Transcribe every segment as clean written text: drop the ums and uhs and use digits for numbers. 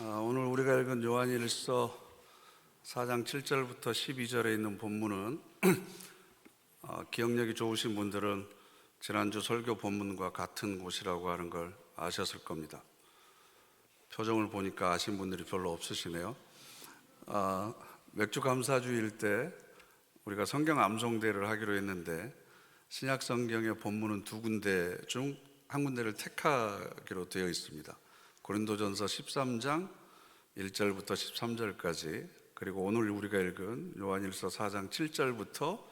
오늘 우리가 읽은 요한일서 4장 7절부터 12절에 있는 본문은 기억력이 좋으신 분들은 지난주 설교 본문과 같은 곳이라고 하는 걸 아셨을 겁니다. 표정을 보니까 아신 분들이 별로 없으시네요. 맥주 감사주일 때 우리가 성경 암송대를 하기로 했는데 신약 성경의 본문은 두 군데 중 한 군데를 택하기로 되어 있습니다. 고린도전서 13장 1절부터 13절까지, 그리고 오늘 우리가 읽은 요한일서 4장 7절부터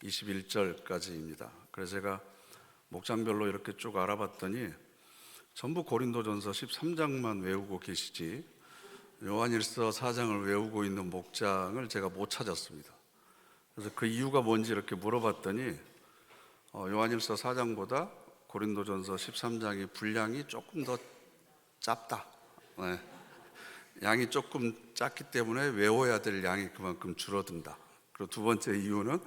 21절까지입니다. 그래서 제가 목장별로 이렇게 쭉 알아봤더니 전부 고린도전서 13장만 외우고 계시지 요한일서 4장을 외우고 있는 목장을 제가 못 찾았습니다. 그래서 그 이유가 뭔지 이렇게 물어봤더니 요한일서 4장보다 고린도전서 13장의 분량이 조금 더 짧다. 네. 양이 조금 작기 때문에 외워야 될 양이 그만큼 줄어든다. 그리고 두 번째 이유는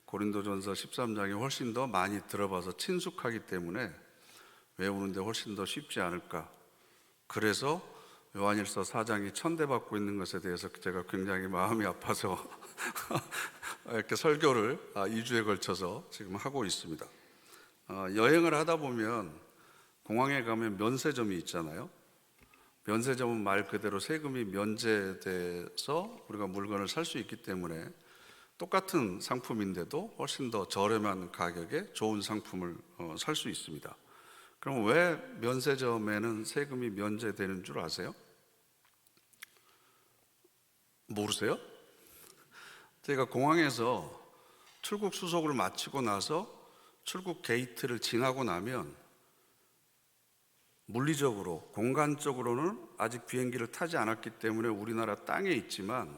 고린도전서 13장이 훨씬 더 많이 들어봐서 친숙하기 때문에 외우는데 훨씬 더 쉽지 않을까. 그래서 요한일서 4장이 천대받고 있는 것에 대해서 제가 굉장히 마음이 아파서 이렇게 설교를 2주에 걸쳐서 지금 하고 있습니다. 여행을 하다 보면 공항에 가면 면세점이 있잖아요. 면세점은 말 그대로 세금이 면제돼서 우리가 물건을 살 수 있기 때문에 똑같은 상품인데도 훨씬 더 저렴한 가격에 좋은 상품을 살 수 있습니다. 그럼 왜 면세점에는 세금이 면제되는 줄 아세요? 모르세요? 제가 공항에서 출국 수속을 마치고 나서 출국 게이트를 지나고 나면 물리적으로, 공간적으로는 아직 비행기를 타지 않았기 때문에 우리나라 땅에 있지만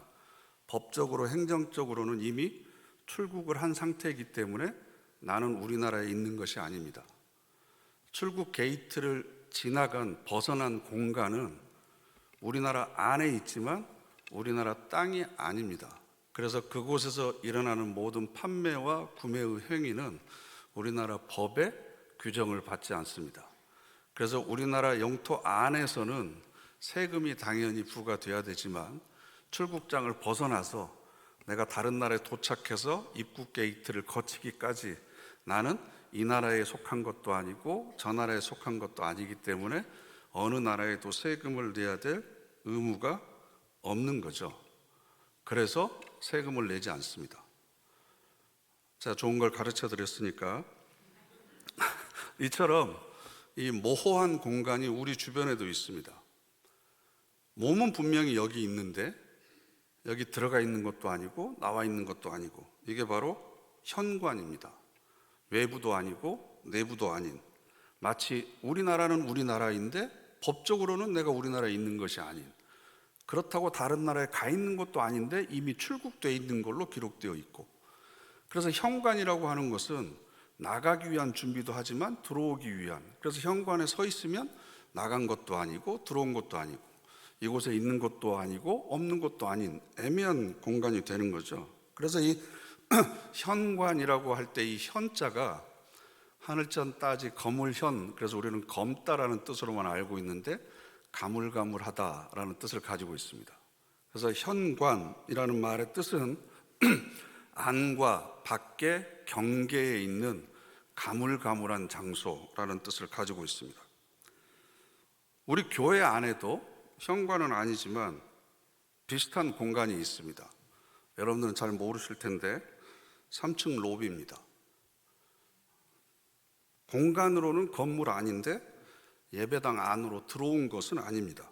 법적으로, 행정적으로는 이미 출국을 한 상태이기 때문에 나는 우리나라에 있는 것이 아닙니다. 출국 게이트를 벗어난 공간은 우리나라 안에 있지만 우리나라 땅이 아닙니다. 그래서 그곳에서 일어나는 모든 판매와 구매의 행위는 우리나라 법의 규정을 받지 않습니다. 그래서 우리나라 영토 안에서는 세금이 당연히 부과돼야 되지만 출국장을 벗어나서 내가 다른 나라에 도착해서 입국 게이트를 거치기까지 나는 이 나라에 속한 것도 아니고 저 나라에 속한 것도 아니기 때문에 어느 나라에도 세금을 내야 될 의무가 없는 거죠. 그래서 세금을 내지 않습니다. 제가 좋은 걸 가르쳐 드렸으니까 이처럼 이 모호한 공간이 우리 주변에도 있습니다. 몸은 분명히 여기 있는데 여기 들어가 있는 것도 아니고 나와 있는 것도 아니고, 이게 바로 현관입니다. 외부도 아니고 내부도 아닌, 마치 우리나라는 우리나라인데 법적으로는 내가 우리나라에 있는 것이 아닌, 그렇다고 다른 나라에 가 있는 것도 아닌데 이미 출국되어 있는 걸로 기록되어 있고, 그래서 현관이라고 하는 것은 나가기 위한 준비도 하지만 들어오기 위한, 그래서 현관에 서 있으면 나간 것도 아니고 들어온 것도 아니고 이곳에 있는 것도 아니고 없는 것도 아닌 애매한 공간이 되는 거죠. 그래서 이 현관이라고 할 때 이 현자가 하늘천 따지 거물현, 그래서 우리는 검다라는 뜻으로만 알고 있는데 가물가물하다라는 뜻을 가지고 있습니다. 그래서 현관이라는 말의 뜻은 안과 밖의 경계에 있는 가물가물한 장소라는 뜻을 가지고 있습니다. 우리 교회 안에도 현관은 아니지만 비슷한 공간이 있습니다. 여러분들은 잘 모르실 텐데 3층 로비입니다. 공간으로는 건물 아닌데 예배당 안으로 들어온 것은 아닙니다.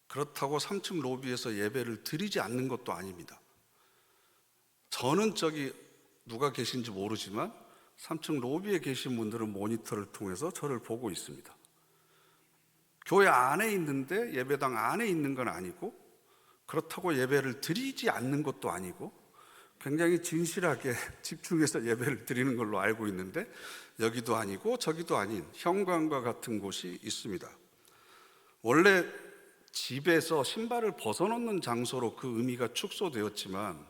그렇다고 3층 로비에서 예배를 드리지 않는 것도 아닙니다. 저는 저기 누가 계신지 모르지만 3층 로비에 계신 분들은 모니터를 통해서 저를 보고 있습니다. 교회 안에 있는데 예배당 안에 있는 건 아니고, 그렇다고 예배를 드리지 않는 것도 아니고, 굉장히 진실하게 집중해서 예배를 드리는 걸로 알고 있는데 여기도 아니고 저기도 아닌 현관과 같은 곳이 있습니다. 원래 집에서 신발을 벗어놓는 장소로 그 의미가 축소되었지만,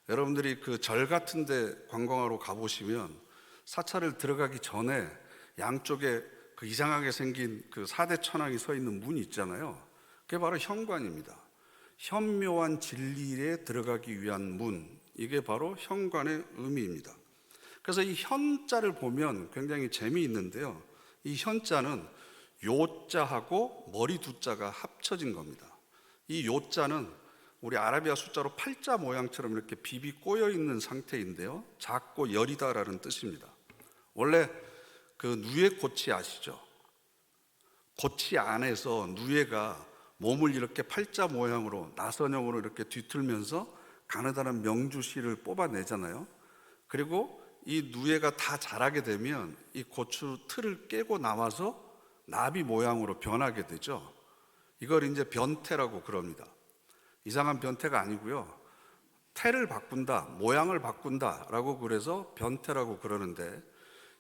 여러분들이 그 절 같은 데 관광하러 가보시면 사찰을 들어가기 전에 양쪽에 그 이상하게 생긴 그 4대 천왕이 서 있는 문이 있잖아요. 그게 바로 현관입니다. 현묘한 진리에 들어가기 위한 문, 이게 바로 현관의 의미입니다. 그래서 이 현자를 보면 굉장히 재미있는데요. 이 현자는 요자하고 머리 두자가 합쳐진 겁니다. 이 요자는 우리 아라비아 숫자로 8자 모양처럼 이렇게 비비 꼬여 있는 상태인데요, 작고 여리다라는 뜻입니다. 원래 그 누에 고치 아시죠? 고치 안에서 누에가 몸을 이렇게 8자 모양으로 나선형으로 이렇게 뒤틀면서 가느다란 명주실을 뽑아내잖아요. 그리고 이 누에가 다 자라게 되면 이 고추 틀을 깨고 나와서 나비 모양으로 변하게 되죠. 이걸 이제 변태라고 그럽니다. 이상한 변태가 아니고요, 태를 바꾼다, 모양을 바꾼다라고 그래서 변태라고 그러는데,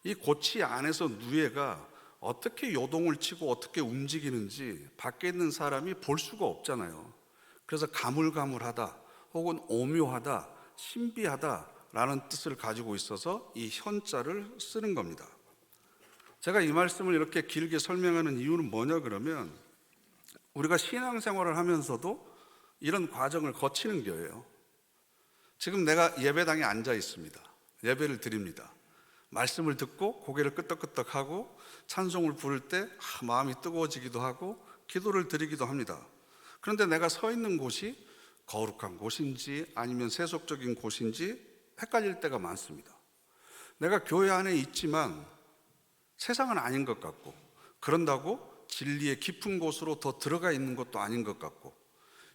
이 고치 안에서 누에가 어떻게 요동을 치고 어떻게 움직이는지 밖에 있는 사람이 볼 수가 없잖아요. 그래서 가물가물하다 혹은 오묘하다, 신비하다라는 뜻을 가지고 있어서 이 현자를 쓰는 겁니다. 제가 이 말씀을 이렇게 길게 설명하는 이유는 뭐냐 그러면, 우리가 신앙생활을 하면서도 이런 과정을 거치는 거예요. 지금 내가 예배당에 앉아 있습니다. 예배를 드립니다. 말씀을 듣고 고개를 끄덕끄덕하고 찬송을 부를 때 마음이 뜨거워지기도 하고 기도를 드리기도 합니다. 그런데 내가 서 있는 곳이 거룩한 곳인지 아니면 세속적인 곳인지 헷갈릴 때가 많습니다. 내가 교회 안에 있지만 세상은 아닌 것 같고, 그런다고 진리의 깊은 곳으로 더 들어가 있는 것도 아닌 것 같고,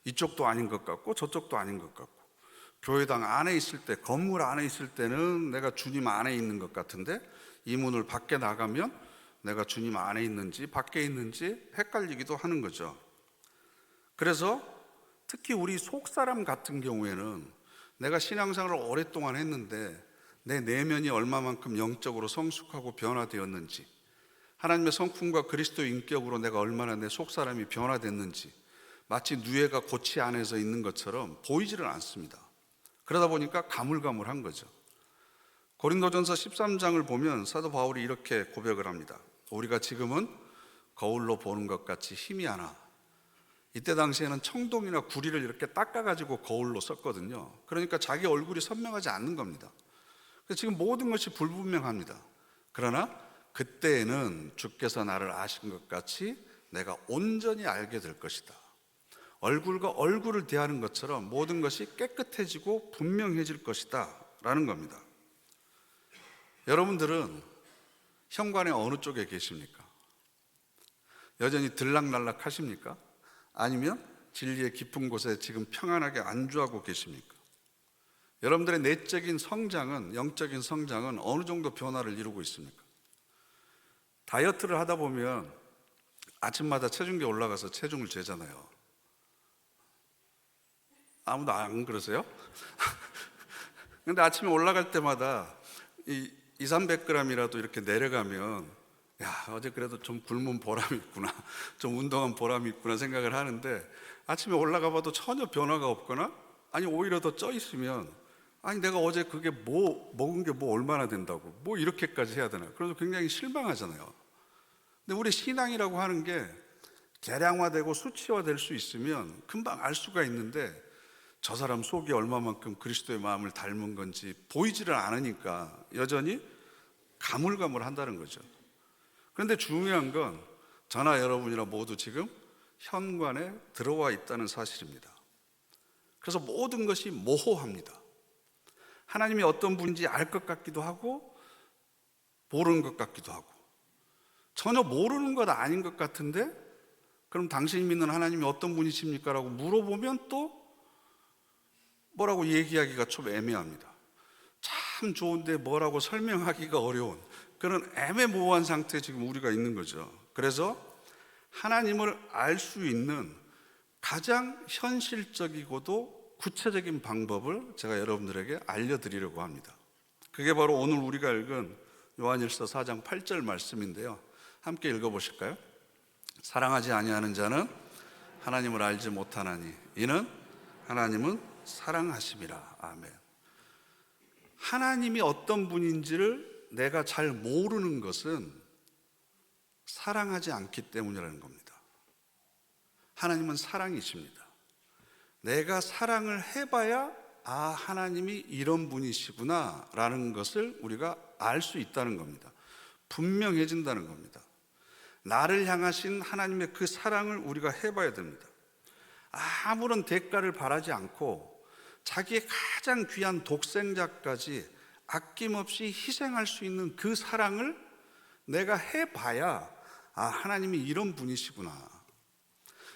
이쪽도 아닌 것 같고 저쪽도 아닌 것 같고, 교회당 안에 있을 때, 건물 안에 있을 때는 내가 주님 안에 있는 것 같은데 이 문을 밖에 나가면 내가 주님 안에 있는지 밖에 있는지 헷갈리기도 하는 거죠. 그래서 특히 우리 속사람 같은 경우에는 내가 신앙생활을 오랫동안 했는데 내 내면이 얼마만큼 영적으로 성숙하고 변화되었는지, 하나님의 성품과 그리스도의 인격으로 내가 얼마나 내 속사람이 변화됐는지 마치 누에가 고치 안에서 있는 것처럼 보이지를 않습니다. 그러다 보니까 가물가물한 거죠. 고린도전서 13장을 보면 사도 바울이 이렇게 고백을 합니다. 우리가 지금은 거울로 보는 것 같이 희미 하나. 이때 당시에는 청동이나 구리를 이렇게 닦아가지고 거울로 썼거든요. 그러니까 자기 얼굴이 선명하지 않는 겁니다. 그래서 지금 모든 것이 불분명합니다. 그러나 그때에는 주께서 나를 아신 것 같이 내가 온전히 알게 될 것이다. 얼굴과 얼굴을 대하는 것처럼 모든 것이 깨끗해지고 분명해질 것이다 라는 겁니다. 여러분들은 현관의 어느 쪽에 계십니까? 여전히 들락날락 하십니까? 아니면 진리의 깊은 곳에 지금 평안하게 안주하고 계십니까? 여러분들의 내적인 성장은, 영적인 성장은 어느 정도 변화를 이루고 있습니까? 다이어트를 하다 보면 아침마다 체중계 올라가서 체중을 재잖아요. 아무도 안 그러세요? 근데 아침에 올라갈 때마다 200-300g이라도 이렇게 내려가면, 야, 어제 그래도 좀 굶은 보람이 있구나, 좀 운동한 보람이 있구나 생각을 하는데, 아침에 올라가 봐도 전혀 변화가 없거나, 아니 오히려 더 쪄 있으면, 아니 내가 어제 그게 먹은 게 얼마나 된다고 이렇게까지 해야 되나, 그래서 굉장히 실망하잖아요. 근데 우리 신앙이라고 하는 게 계량화되고 수치화될 수 있으면 금방 알 수가 있는데, 저 사람 속이 얼마만큼 그리스도의 마음을 닮은 건지 보이지를 않으니까 여전히 가물가물한다는 거죠. 그런데 중요한 건 저나 여러분이나 모두 지금 현관에 들어와 있다는 사실입니다. 그래서 모든 것이 모호합니다. 하나님이 어떤 분인지 알 것 같기도 하고 모르는 것 같기도 하고, 전혀 모르는 것 아닌 것 같은데 그럼 당신이 믿는 하나님이 어떤 분이십니까? 라고 물어보면 또 뭐라고 얘기하기가 좀 애매합니다. 참 좋은데 뭐라고 설명하기가 어려운 그런 애매모호한 상태에 지금 우리가 있는 거죠. 그래서 하나님을 알 수 있는 가장 현실적이고도 구체적인 방법을 제가 여러분들에게 알려드리려고 합니다. 그게 바로 오늘 우리가 읽은 요한일서 4장 8절 말씀인데요, 함께 읽어보실까요? 사랑하지 아니하는 자는 하나님을 알지 못하나니 이는 하나님은 사랑하심이라. 아멘. 하나님이 어떤 분인지를 내가 잘 모르는 것은 사랑하지 않기 때문이라는 겁니다. 하나님은 사랑이십니다. 내가 사랑을 해봐야 하나님이 이런 분이시구나 라는 것을 우리가 알 수 있다는 겁니다. 분명해진다는 겁니다. 나를 향하신 하나님의 그 사랑을 우리가 해봐야 됩니다. 아무런 대가를 바라지 않고 자기의 가장 귀한 독생자까지 아낌없이 희생할 수 있는 그 사랑을 내가 해봐야 하나님이 이런 분이시구나.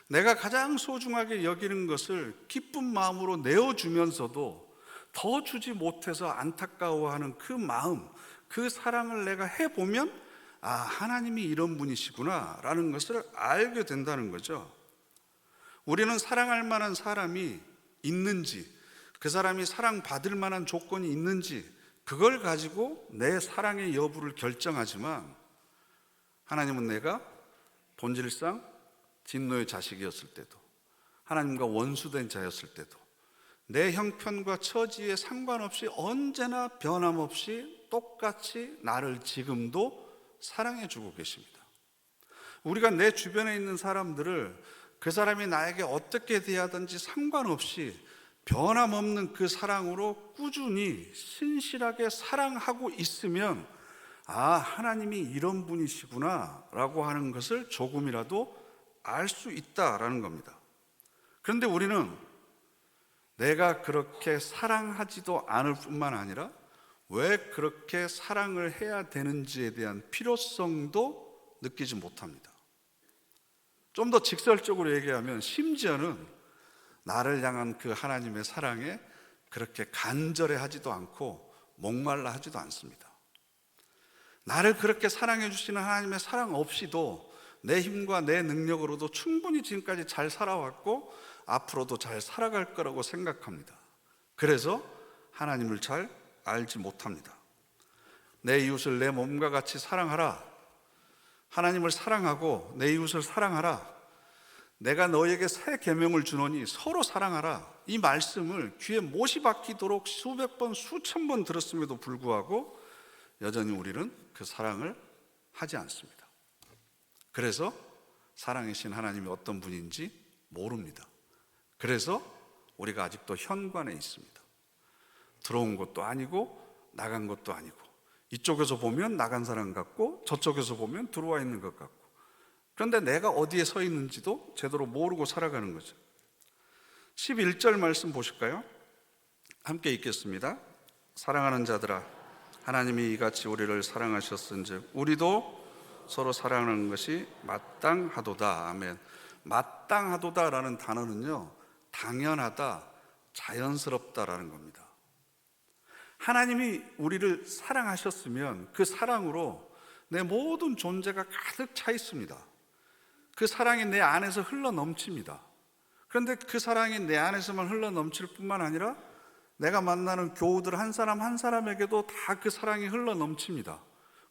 내가 가장 소중하게 여기는 것을 기쁜 마음으로 내어주면서도 더 주지 못해서 안타까워하는 그 마음, 그 사랑을 내가 해보면 하나님이 이런 분이시구나 라는 것을 알게 된다는 거죠. 우리는 사랑할 만한 사람이 있는지, 그 사람이 사랑받을 만한 조건이 있는지 그걸 가지고 내 사랑의 여부를 결정하지만, 하나님은 내가 본질상 진노의 자식이었을 때도, 하나님과 원수된 자였을 때도, 내 형편과 처지에 상관없이 언제나 변함없이 똑같이 나를 지금도 사랑해 주고 계십니다. 우리가 내 주변에 있는 사람들을 그 사람이 나에게 어떻게 대하든지 상관없이 변함없는 그 사랑으로 꾸준히 신실하게 사랑하고 있으면 하나님이 이런 분이시구나 라고 하는 것을 조금이라도 알 수 있다라는 겁니다. 그런데 우리는 내가 그렇게 사랑하지도 않을 뿐만 아니라 왜 그렇게 사랑을 해야 되는지에 대한 필요성도 느끼지 못합니다. 좀 더 직설적으로 얘기하면 심지어는 나를 향한 그 하나님의 사랑에 그렇게 간절해 하지도 않고 목말라 하지도 않습니다. 나를 그렇게 사랑해 주시는 하나님의 사랑 없이도 내 힘과 내 능력으로도 충분히 지금까지 잘 살아왔고 앞으로도 잘 살아갈 거라고 생각합니다. 그래서 하나님을 잘 알지 못합니다. 내 이웃을 내 몸과 같이 사랑하라. 하나님을 사랑하고 내 이웃을 사랑하라. 내가 너에게 새 계명을 주노니 서로 사랑하라. 이 말씀을 귀에 못이 박히도록 수백 번 수천 번 들었음에도 불구하고 여전히 우리는 그 사랑을 하지 않습니다. 그래서 사랑이신 하나님이 어떤 분인지 모릅니다. 그래서 우리가 아직도 현관에 있습니다. 들어온 것도 아니고 나간 것도 아니고, 이쪽에서 보면 나간 사람 같고 저쪽에서 보면 들어와 있는 것 같고, 그런데 내가 어디에 서 있는지도 제대로 모르고 살아가는 거죠. 11절 말씀 보실까요? 함께 읽겠습니다. 사랑하는 자들아, 하나님이 이같이 우리를 사랑하셨은즉 우리도 서로 사랑하는 것이 마땅하도다. 아멘. 마땅하도다라는 단어는요, 당연하다, 자연스럽다라는 겁니다. 하나님이 우리를 사랑하셨으면 그 사랑으로 내 모든 존재가 가득 차 있습니다. 그 사랑이 내 안에서 흘러 넘칩니다. 그런데 그 사랑이 내 안에서만 흘러 넘칠 뿐만 아니라 내가 만나는 교우들 한 사람 한 사람에게도 다 그 사랑이 흘러 넘칩니다.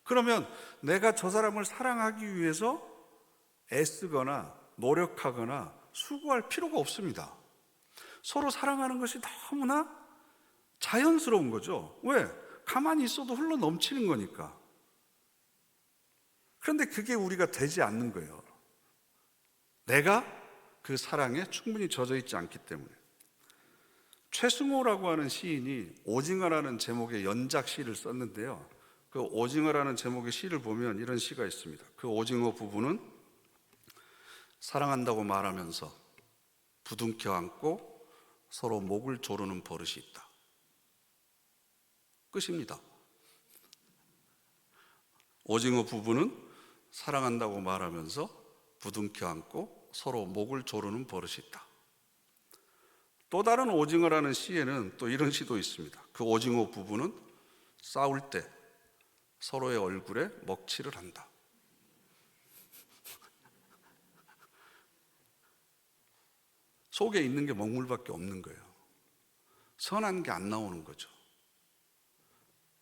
그러면 내가 저 사람을 사랑하기 위해서 애쓰거나 노력하거나 수고할 필요가 없습니다. 서로 사랑하는 것이 너무나 자연스러운 거죠. 왜? 가만히 있어도 흘러 넘치는 거니까. 그런데 그게 우리가 되지 않는 거예요. 내가 그 사랑에 충분히 젖어 있지 않기 때문에. 최승호라고 하는 시인이 오징어라는 제목의 연작 시를 썼는데요, 그 오징어라는 제목의 시를 보면 이런 시가 있습니다. 그 오징어 부부는 사랑한다고 말하면서 부둥켜 안고 서로 목을 조르는 버릇이 있다. 끝입니다. 오징어 부부는 사랑한다고 말하면서 부둥켜 안고 서로 목을 조르는 버릇이 있다. 또 다른 오징어라는 시에는 또 이런 시도 있습니다. 그 오징어 부부는 싸울 때 서로의 얼굴에 먹칠을 한다. 속에 있는 게 먹물밖에 없는 거예요. 선한 게 안 나오는 거죠.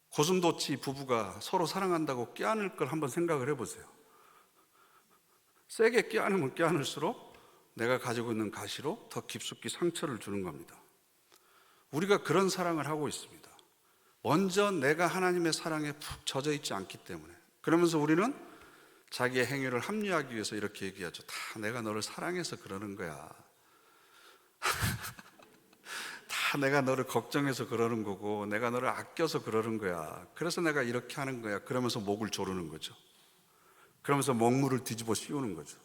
고슴도치 부부가 서로 사랑한다고 껴안을 걸 한번 생각을 해보세요. 세게 껴안으면 껴안을수록 내가 가지고 있는 가시로 더 깊숙이 상처를 주는 겁니다. 우리가 그런 사랑을 하고 있습니다. 먼저 내가 하나님의 사랑에 푹 젖어 있지 않기 때문에. 그러면서 우리는 자기의 행위를 합리화하기 위해서 이렇게 얘기하죠. 다 내가 너를 사랑해서 그러는 거야. 다 내가 너를 걱정해서 그러는 거고 내가 너를 아껴서 그러는 거야. 그래서 내가 이렇게 하는 거야. 그러면서 목을 조르는 거죠. 그러면서 먹물을 뒤집어 씌우는 거죠.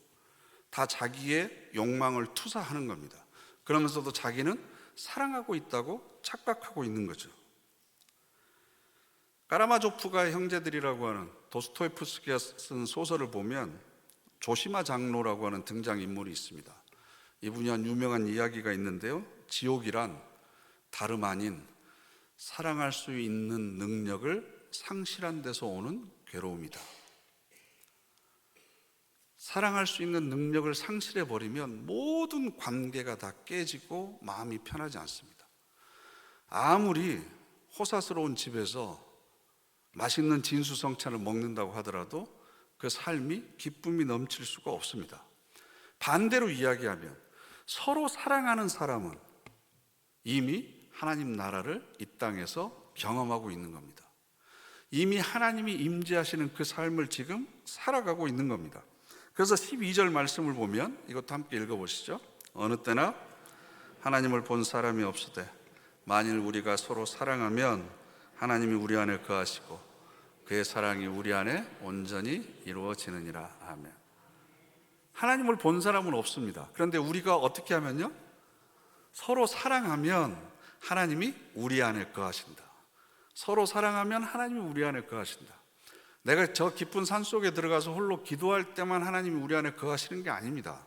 다 자기의 욕망을 투사하는 겁니다. 그러면서도 자기는 사랑하고 있다고 착각하고 있는 거죠. 까라마조프가의 형제들이라고 하는 도스토옙스키가 쓴 소설을 보면 조시마 장로라고 하는 등장인물이 있습니다. 이분이 한 유명한 이야기가 있는데요. 지옥이란 다름 아닌 사랑할 수 있는 능력을 상실한 데서 오는 괴로움이다. 사랑할 수 있는 능력을 상실해버리면 모든 관계가 다 깨지고 마음이 편하지 않습니다. 아무리 호사스러운 집에서 맛있는 진수성찬을 먹는다고 하더라도 그 삶이 기쁨이 넘칠 수가 없습니다. 반대로 이야기하면 서로 사랑하는 사람은 이미 하나님 나라를 이 땅에서 경험하고 있는 겁니다. 이미 하나님이 임재하시는 그 삶을 지금 살아가고 있는 겁니다. 그래서 12절 말씀을 보면 이것도 함께 읽어보시죠. 어느 때나 하나님을 본 사람이 없으되 만일 우리가 서로 사랑하면 하나님이 우리 안에 거하시고 그의 사랑이 우리 안에 온전히 이루어지느니라. 아멘. 하나님을 본 사람은 없습니다. 그런데 우리가 어떻게 하면요? 서로 사랑하면 하나님이 우리 안에 거하신다. 서로 사랑하면 하나님이 우리 안에 거하신다. 내가 저 깊은 산속에 들어가서 홀로 기도할 때만 하나님이 우리 안에 거하시는 게 아닙니다.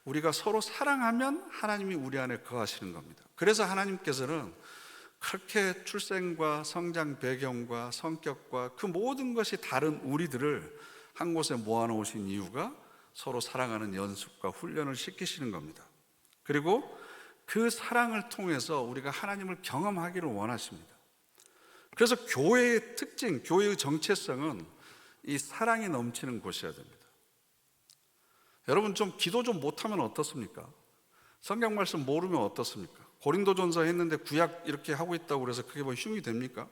우리가 서로 사랑하면 하나님이 우리 안에 거하시는 겁니다. 그래서 하나님께서는 그렇게 출생과 성장 배경과 성격과 그 모든 것이 다른 우리들을 한 곳에 모아놓으신 이유가 서로 사랑하는 연습과 훈련을 시키시는 겁니다. 그리고 그 사랑을 통해서 우리가 하나님을 경험하기를 원하십니다. 그래서 교회의 특징, 교회의 정체성은 이 사랑이 넘치는 곳이어야 됩니다. 여러분 좀 기도 좀 못하면 어떻습니까? 성경 말씀 모르면 어떻습니까? 고린도전서 했는데 구약 이렇게 하고 있다고 그래서 그게 뭐 흉이 됩니까?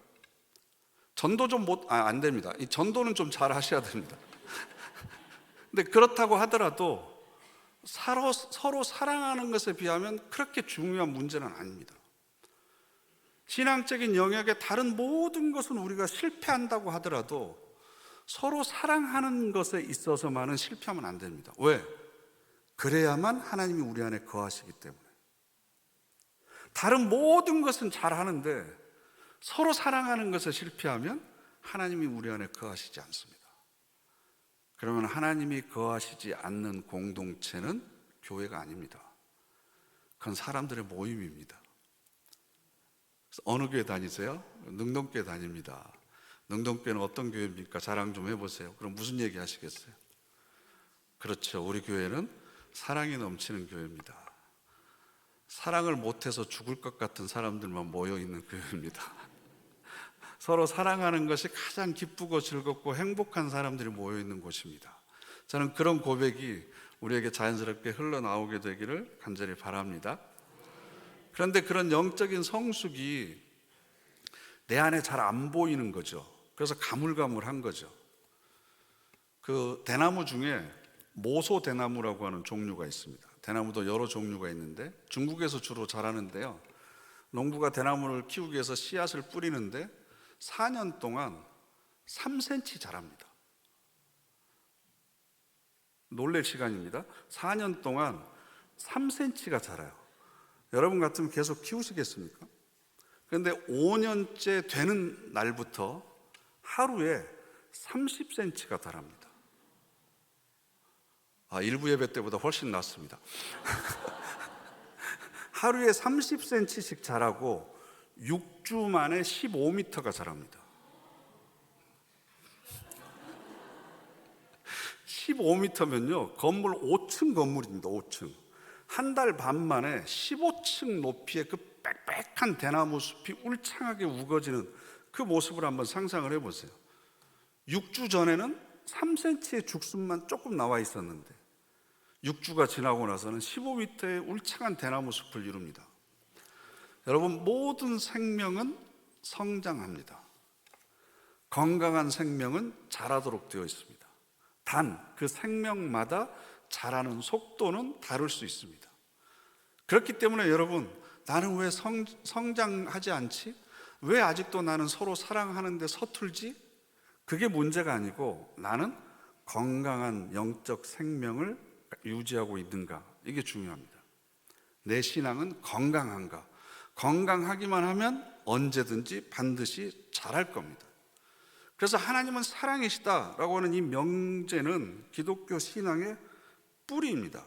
전도 좀 안 됩니다. 이 전도는 좀 잘 하셔야 됩니다. 근데 그렇다고 하더라도 서로 사랑하는 것에 비하면 그렇게 중요한 문제는 아닙니다. 신앙적인 영역의 다른 모든 것은 우리가 실패한다고 하더라도 서로 사랑하는 것에 있어서만은 실패하면 안 됩니다. 왜? 그래야만 하나님이 우리 안에 거하시기 때문에. 다른 모든 것은 잘하는데 서로 사랑하는 것에 실패하면 하나님이 우리 안에 거하시지 않습니다. 그러면 하나님이 거하시지 않는 공동체는 교회가 아닙니다. 그건 사람들의 모임입니다. 어느 교회 다니세요? 능동교회 다닙니다. 능동교회는 어떤 교회입니까? 자랑 좀 해보세요. 그럼 무슨 얘기 하시겠어요? 그렇죠. 우리 교회는 사랑이 넘치는 교회입니다. 사랑을 못해서 죽을 것 같은 사람들만 모여있는 교회입니다. 서로 사랑하는 것이 가장 기쁘고 즐겁고 행복한 사람들이 모여있는 곳입니다. 저는 그런 고백이 우리에게 자연스럽게 흘러나오게 되기를 간절히 바랍니다. 그런데 그런 영적인 성숙이 내 안에 잘 안 보이는 거죠. 그래서 가물가물한 거죠. 그 대나무 중에 모소 대나무라고 하는 종류가 있습니다. 대나무도 여러 종류가 있는데 중국에서 주로 자라는데요. 농부가 대나무를 키우기 위해서 씨앗을 뿌리는데 4년 동안 3cm 자랍니다. 놀랄 시간입니다. 4년 동안 3cm가 자라요. 여러분 같으면 계속 키우시겠습니까? 그런데 5년째 되는 날부터 하루에 30cm가 자랍니다. 일부 예배 때보다 훨씬 낫습니다. 하루에 30cm씩 자라고 6주 만에 15m가 자랍니다. 15m면요 건물 5층 건물입니다. 5층. 한 달 반 만에 15층 높이의 그 빽빽한 대나무 숲이 울창하게 우거지는 그 모습을 한번 상상을 해보세요. 6주 전에는 3cm의 죽순만 조금 나와 있었는데 6주가 지나고 나서는 15m의 울창한 대나무 숲을 이룹니다. 여러분, 모든 생명은 성장합니다. 건강한 생명은 자라도록 되어 있습니다. 단 그 생명마다 자라는 속도는 다를 수 있습니다. 그렇기 때문에 여러분, 나는 왜 성장하지 않지? 왜 아직도 나는 서로 사랑하는데 서툴지? 그게 문제가 아니고 나는 건강한 영적 생명을 유지하고 있는가? 이게 중요합니다. 내 신앙은 건강한가? 건강하기만 하면 언제든지 반드시 잘할 겁니다. 그래서 하나님은 사랑이시다라고 하는 이 명제는 기독교 신앙의 뿌리입니다.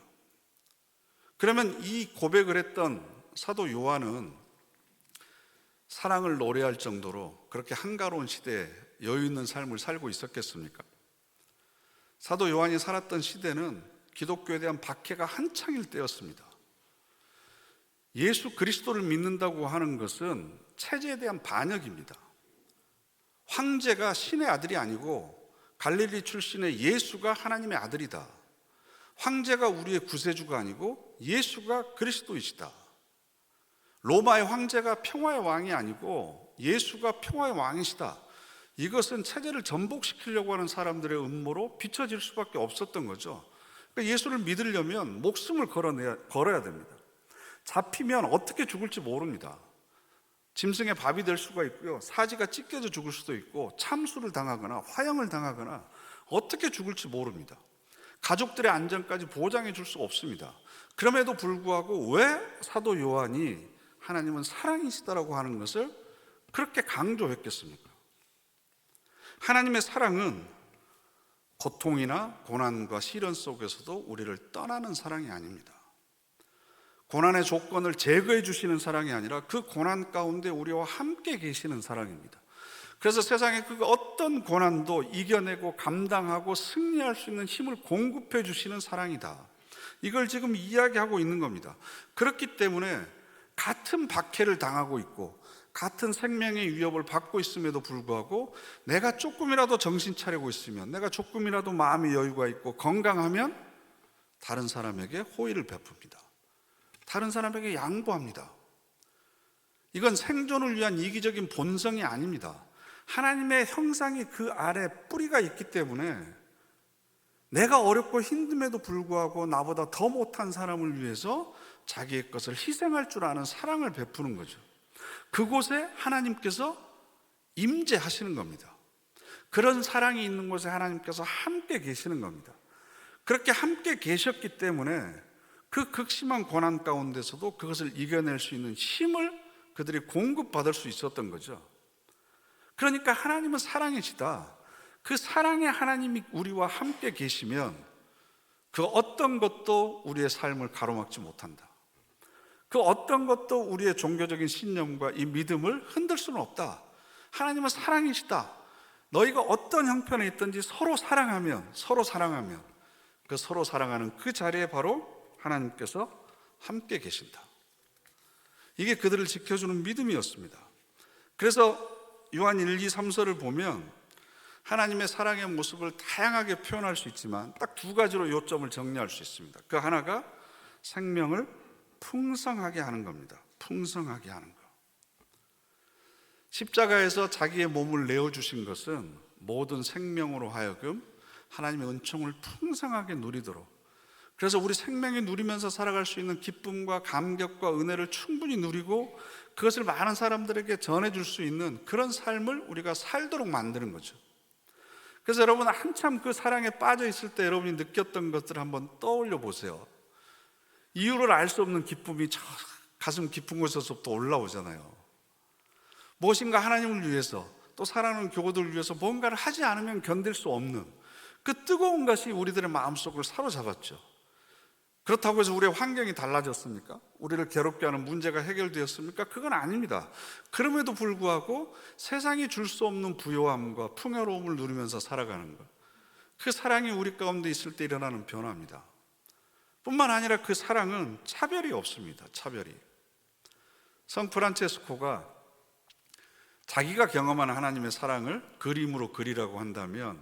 그러면 이 고백을 했던 사도 요한은 사랑을 노래할 정도로 그렇게 한가로운 시대에 여유 있는 삶을 살고 있었겠습니까? 사도 요한이 살았던 시대는 기독교에 대한 박해가 한창일 때였습니다. 예수 그리스도를 믿는다고 하는 것은 체제에 대한 반역입니다. 황제가 신의 아들이 아니고 갈릴리 출신의 예수가 하나님의 아들이다. 황제가 우리의 구세주가 아니고 예수가 그리스도이시다. 로마의 황제가 평화의 왕이 아니고 예수가 평화의 왕이시다. 이것은 체제를 전복시키려고 하는 사람들의 음모로 비춰질 수밖에 없었던 거죠. 그러니까 예수를 믿으려면 목숨을 걸어야 됩니다. 잡히면 어떻게 죽을지 모릅니다. 짐승의 밥이 될 수가 있고요, 사지가 찢겨져 죽을 수도 있고, 참수를 당하거나 화형을 당하거나 어떻게 죽을지 모릅니다. 가족들의 안전까지 보장해 줄 수 없습니다. 그럼에도 불구하고 왜 사도 요한이 하나님은 사랑이시다라고 하는 것을 그렇게 강조했겠습니까? 하나님의 사랑은 고통이나 고난과 시련 속에서도 우리를 떠나는 사랑이 아닙니다. 고난의 조건을 제거해 주시는 사랑이 아니라 그 고난 가운데 우리와 함께 계시는 사랑입니다. 그래서 세상에 그 어떤 고난도 이겨내고 감당하고 승리할 수 있는 힘을 공급해 주시는 사랑이다. 이걸 지금 이야기하고 있는 겁니다. 그렇기 때문에 같은 박해를 당하고 있고 같은 생명의 위협을 받고 있음에도 불구하고 내가 조금이라도 정신 차리고 있으면, 내가 조금이라도 마음의 여유가 있고 건강하면 다른 사람에게 호의를 베풉니다. 다른 사람에게 양보합니다. 이건 생존을 위한 이기적인 본성이 아닙니다. 하나님의 형상이 그 아래 뿌리가 있기 때문에 내가 어렵고 힘듦에도 불구하고 나보다 더 못한 사람을 위해서 자기의 것을 희생할 줄 아는 사랑을 베푸는 거죠. 그곳에 하나님께서 임재하시는 겁니다. 그런 사랑이 있는 곳에 하나님께서 함께 계시는 겁니다. 그렇게 함께 계셨기 때문에 그 극심한 고난 가운데서도 그것을 이겨낼 수 있는 힘을 그들이 공급받을 수 있었던 거죠. 그러니까 하나님은 사랑이시다. 그 사랑의 하나님이 우리와 함께 계시면 그 어떤 것도 우리의 삶을 가로막지 못한다. 그 어떤 것도 우리의 종교적인 신념과 이 믿음을 흔들 수는 없다. 하나님은 사랑이시다. 너희가 어떤 형편에 있든지 서로 사랑하면 그 서로 사랑하는 그 자리에 바로 하나님께서 함께 계신다. 이게 그들을 지켜주는 믿음이었습니다. 그래서 요한 1, 2, 3서를 보면 하나님의 사랑의 모습을 다양하게 표현할 수 있지만 딱 두 가지로 요점을 정리할 수 있습니다. 그 하나가 생명을 풍성하게 하는 겁니다. 풍성하게 하는 것. 십자가에서 자기의 몸을 내어주신 것은 모든 생명으로 하여금 하나님의 은총을 풍성하게 누리도록, 그래서 우리 생명이 누리면서 살아갈 수 있는 기쁨과 감격과 은혜를 충분히 누리고 그것을 많은 사람들에게 전해줄 수 있는 그런 삶을 우리가 살도록 만드는 거죠. 그래서 여러분, 한참 그 사랑에 빠져 있을 때 여러분이 느꼈던 것들을 한번 떠올려 보세요. 이유를 알 수 없는 기쁨이 저 가슴 깊은 곳에서부터 올라오잖아요. 무엇인가 하나님을 위해서, 또 사랑하는 교우들을 위해서 뭔가를 하지 않으면 견딜 수 없는 그 뜨거운 것이 우리들의 마음속을 사로잡았죠. 그렇다고 해서 우리의 환경이 달라졌습니까? 우리를 괴롭게 하는 문제가 해결되었습니까? 그건 아닙니다. 그럼에도 불구하고 세상이 줄 수 없는 부요함과 풍요로움을 누리면서 살아가는 것, 그 사랑이 우리 가운데 있을 때 일어나는 변화입니다. 뿐만 아니라 그 사랑은 차별이 없습니다. 차별이. 성 프란체스코가 자기가 경험한 하나님의 사랑을 그림으로 그리라고 한다면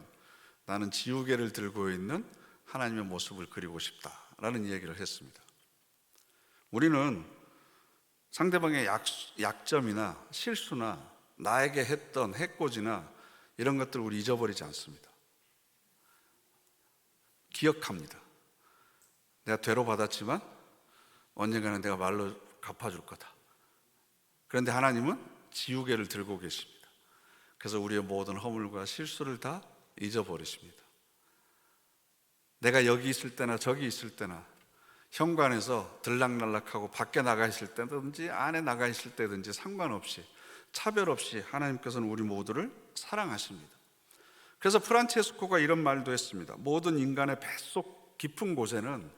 나는 지우개를 들고 있는 하나님의 모습을 그리고 싶다라는 이야기를 했습니다. 우리는 상대방의 약점이나 실수나 나에게 했던 해코지나 이런 것들을 우리 잊어버리지 않습니다. 기억합니다. 내가 되로 받았지만 언젠가는 내가 말로 갚아줄 거다. 그런데 하나님은 지우개를 들고 계십니다. 그래서 우리의 모든 허물과 실수를 다 잊어버리십니다. 내가 여기 있을 때나 저기 있을 때나 현관에서 들락날락하고 밖에 나가 있을 때든지 안에 나가 있을 때든지 상관없이 차별 없이 하나님께서는 우리 모두를 사랑하십니다. 그래서 프란체스코가 이런 말도 했습니다. 모든 인간의 뱃속 깊은 곳에는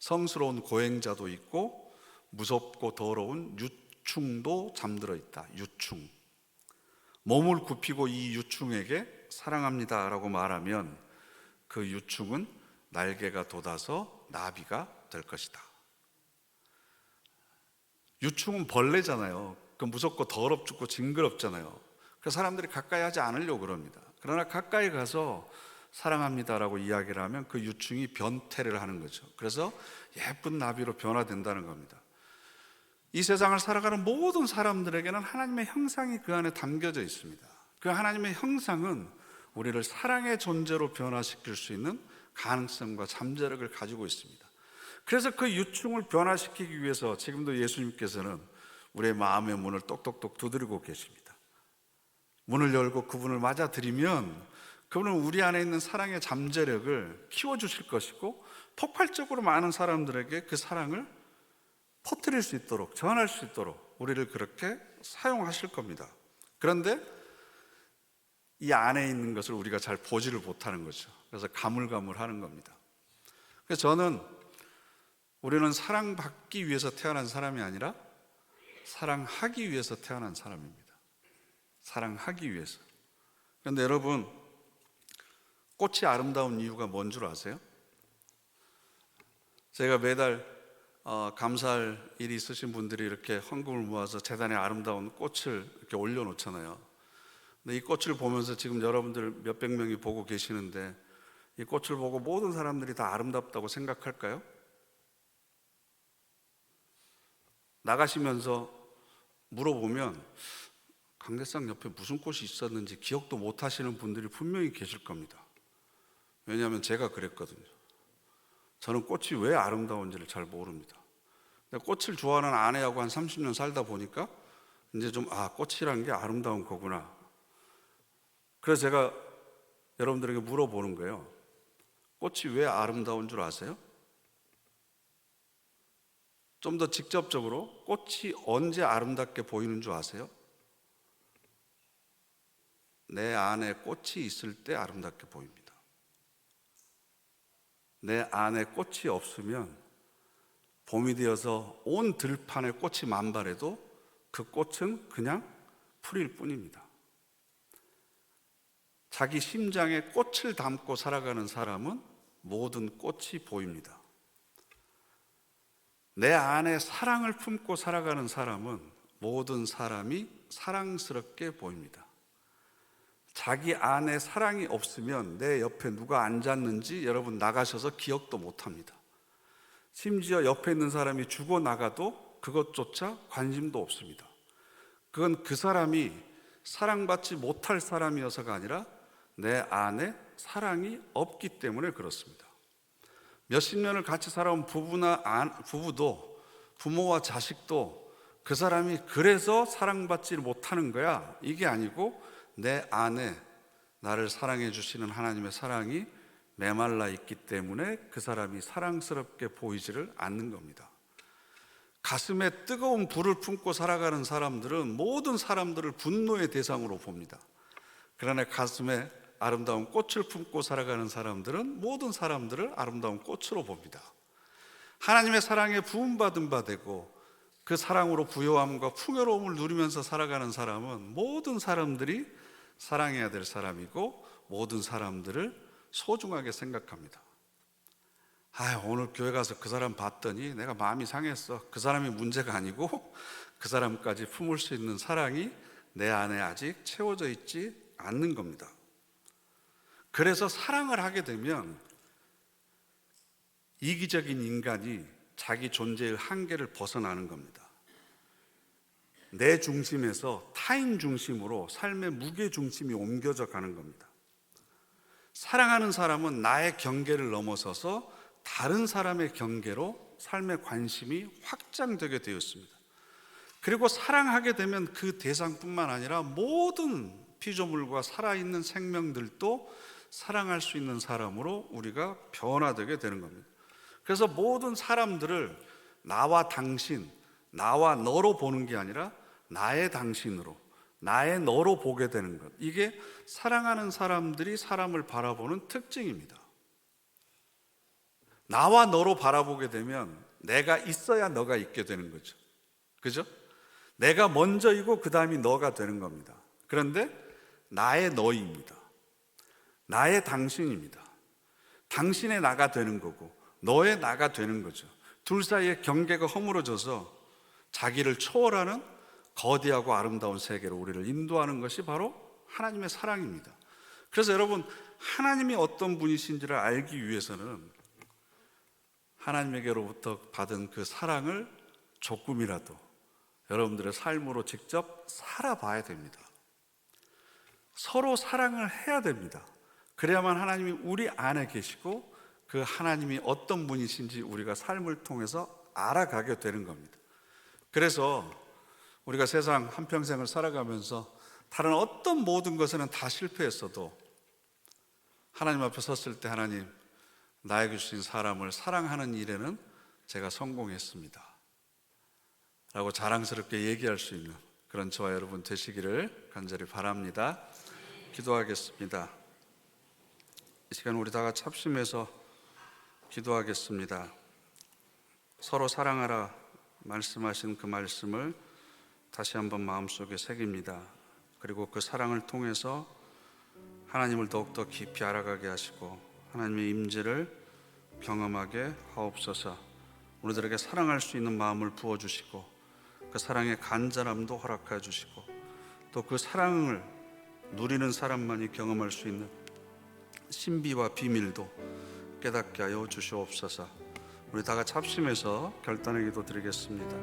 성스러운 고행자도 있고 무섭고 더러운 유충도 잠들어 있다. 유충. 몸을 굽히고 이 유충에게 사랑합니다 라고 말하면 그 유충은 날개가 돋아서 나비가 될 것이다. 유충은 벌레잖아요. 그 무섭고 더럽고 징그럽잖아요. 그래서 사람들이 가까이 하지 않으려고 그럽니다. 그러나 가까이 가서 사랑합니다라고 이야기를 하면 그 유충이 변태를 하는 거죠. 그래서 예쁜 나비로 변화된다는 겁니다. 이 세상을 살아가는 모든 사람들에게는 하나님의 형상이 그 안에 담겨져 있습니다. 그 하나님의 형상은 우리를 사랑의 존재로 변화시킬 수 있는 가능성과 잠재력을 가지고 있습니다. 그래서 그 유충을 변화시키기 위해서 지금도 예수님께서는 우리의 마음의 문을 똑똑똑 두드리고 계십니다. 문을 열고 그분을 맞아들이면 그분은 우리 안에 있는 사랑의 잠재력을 키워주실 것이고 폭발적으로 많은 사람들에게 그 사랑을 퍼뜨릴 수 있도록, 전할 수 있도록 우리를 그렇게 사용하실 겁니다. 그런데 이 안에 있는 것을 우리가 잘 보지를 못하는 거죠. 그래서 가물가물하는 겁니다. 그래서 저는 우리는 사랑받기 위해서 태어난 사람이 아니라 사랑하기 위해서 태어난 사람입니다. 사랑하기 위해서. 그런데 여러분, 꽃이 아름다운 이유가 뭔 줄 아세요? 제가 매달 감사할 일이 있으신 분들이 이렇게 헌금을 모아서 재단에 아름다운 꽃을 이렇게 올려놓잖아요. 근데 이 꽃을 보면서 지금 여러분들 몇백 명이 보고 계시는데 이 꽃을 보고 모든 사람들이 다 아름답다고 생각할까요? 나가시면서 물어보면 강대상 옆에 무슨 꽃이 있었는지 기억도 못 하시는 분들이 분명히 계실 겁니다. 왜냐하면 제가 그랬거든요. 저는 꽃이 왜 아름다운지를 잘 모릅니다. 근데 꽃을 좋아하는 아내하고 한 30년 살다 보니까 이제 좀 꽃이란 게 아름다운 거구나. 그래서 제가 여러분들에게 물어보는 거예요. 꽃이 왜 아름다운 줄 아세요? 좀 더 직접적으로 꽃이 언제 아름답게 보이는 줄 아세요? 내 안에 꽃이 있을 때 아름답게 보입니다. 내 안에 꽃이 없으면 봄이 되어서 온 들판에 꽃이 만발해도 그 꽃은 그냥 풀일 뿐입니다. 자기 심장에 꽃을 담고 살아가는 사람은 모든 꽃이 보입니다. 내 안에 사랑을 품고 살아가는 사람은 모든 사람이 사랑스럽게 보입니다. 자기 안에 사랑이 없으면 내 옆에 누가 앉았는지 여러분 나가셔서 기억도 못합니다. 심지어 옆에 있는 사람이 죽어나가도 그것조차 관심도 없습니다. 그건 그 사람이 사랑받지 못할 사람이어서가 아니라 내 안에 사랑이 없기 때문에 그렇습니다. 몇십 년을 같이 살아온 부부도 부모와 자식도 그 사람이 그래서 사랑받지 못하는 거야 이게 아니고 내 안에 나를 사랑해 주시는 하나님의 사랑이 메말라 있기 때문에 그 사람이 사랑스럽게 보이지를 않는 겁니다. 가슴에 뜨거운 불을 품고 살아가는 사람들은 모든 사람들을 분노의 대상으로 봅니다. 그러나 가슴에 아름다운 꽃을 품고 살아가는 사람들은 모든 사람들을 아름다운 꽃으로 봅니다. 하나님의 사랑에 부음받은 바 되고 그 사랑으로 부요함과 풍요로움을 누리면서 살아가는 사람은 모든 사람들이 사랑해야 될 사람이고 모든 사람들을 소중하게 생각합니다. 오늘 교회 가서 그 사람 봤더니 내가 마음이 상했어. 그 사람이 문제가 아니고 그 사람까지 품을 수 있는 사랑이 내 안에 아직 채워져 있지 않는 겁니다. 그래서 사랑을 하게 되면 이기적인 인간이 자기 존재의 한계를 벗어나는 겁니다. 내 중심에서 타인 중심으로 삶의 무게 중심이 옮겨져 가는 겁니다. 사랑하는 사람은 나의 경계를 넘어서서 다른 사람의 경계로 삶의 관심이 확장되게 되어 있습니다. 그리고 사랑하게 되면 그 대상뿐만 아니라 모든 피조물과 살아있는 생명들도 사랑할 수 있는 사람으로 우리가 변화되게 되는 겁니다. 그래서 모든 사람들을 나와 당신, 나와 너로 보는 게 아니라 나의 당신으로, 나의 너로 보게 되는 것. 이게 사랑하는 사람들이 사람을 바라보는 특징입니다. 나와 너로 바라보게 되면 내가 있어야 너가 있게 되는 거죠. 그죠? 내가 먼저이고 그 다음이 너가 되는 겁니다. 그런데 나의 너입니다. 나의 당신입니다. 당신의 나가 되는 거고 너의 나가 되는 거죠. 둘 사이의 경계가 허물어져서 자기를 초월하는 거대하고 아름다운 세계로 우리를 인도하는 것이 바로 하나님의 사랑입니다. 그래서 여러분, 하나님이 어떤 분이신지를 알기 위해서는 하나님에게로부터 받은 그 사랑을 조금이라도 여러분들의 삶으로 직접 살아봐야 됩니다. 서로 사랑을 해야 됩니다. 그래야만 하나님이 우리 안에 계시고 그 하나님이 어떤 분이신지 우리가 삶을 통해서 알아가게 되는 겁니다. 그래서 우리가 세상 한평생을 살아가면서 다른 어떤 모든 것에는 다 실패했어도 하나님 앞에 섰을 때 하나님, 나에게 주신 사람을 사랑하는 일에는 제가 성공했습니다 라고 자랑스럽게 얘기할 수 있는 그런 저와 여러분 되시기를 간절히 바랍니다. 기도하겠습니다. 이 시간 우리 다 같이 합심해서 기도하겠습니다. 서로 사랑하라 말씀하신 그 말씀을 다시 한번 마음속에 새깁니다. 그리고 그 사랑을 통해서 하나님을 더욱더 깊이 알아가게 하시고 하나님의 임재를 경험하게 하옵소서. 우리들에게 사랑할 수 있는 마음을 부어주시고 그 사랑의 간절함도 허락해 주시고 또 그 사랑을 누리는 사람만이 경험할 수 있는 신비와 비밀도 깨닫게 하여 주시옵소서. 우리 다 같이 합심해서 결단의 기도 드리겠습니다.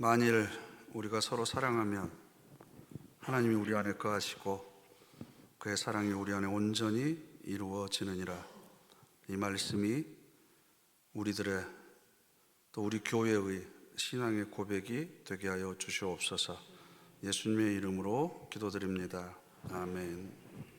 만일 우리가 서로 사랑하면 하나님이 우리 안에 거하시고 그의 사랑이 우리 안에 온전히 이루어지느니라. 이 말씀이 우리들의 또 우리 교회의 신앙의 고백이 되게 하여 주시옵소서. 예수님의 이름으로 기도드립니다. 아멘.